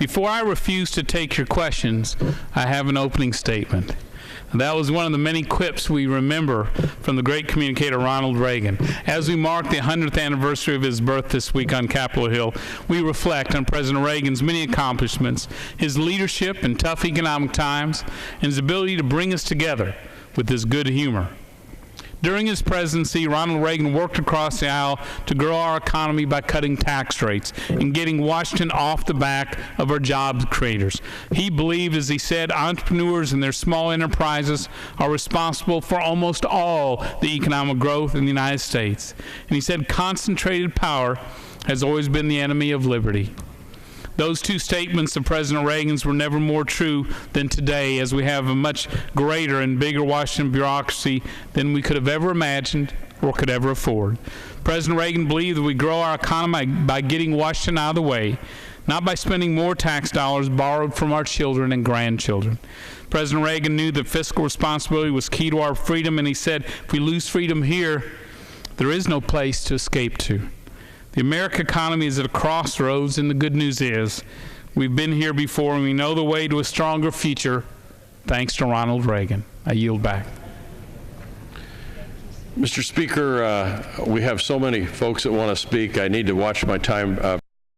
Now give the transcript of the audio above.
Before I refuse to take your questions, I have an opening statement. That was one of the many quips we remember from the great communicator Ronald Reagan. As we mark the 100th anniversary of his birth this week on Capitol Hill, we reflect on President Reagan's many accomplishments, his leadership in tough economic times, and his ability to bring us together with his good humor. During his presidency, Ronald Reagan worked across the aisle to grow our economy by cutting tax rates and getting Washington off the back of our job creators. He believed, as he said, entrepreneurs and their small enterprises are responsible for almost all the economic growth in the United States. And he said concentrated power has always been the enemy of liberty. Those two statements of President Reagan's were never more true than today, as we have a much greater and bigger Washington bureaucracy than we could have ever imagined or could ever afford. President Reagan believed that we grow our economy by getting Washington out of the way, not by spending more tax dollars borrowed from our children and grandchildren. President Reagan knew that fiscal responsibility was key to our freedom, and he said, if we lose freedom here, there is no place to escape to. The American economy is at a crossroads, and the good news is we've been here before, and we know the way to a stronger future thanks to Ronald Reagan. I yield back. Mr. Speaker, we have so many folks that want to speak. I need to watch my time.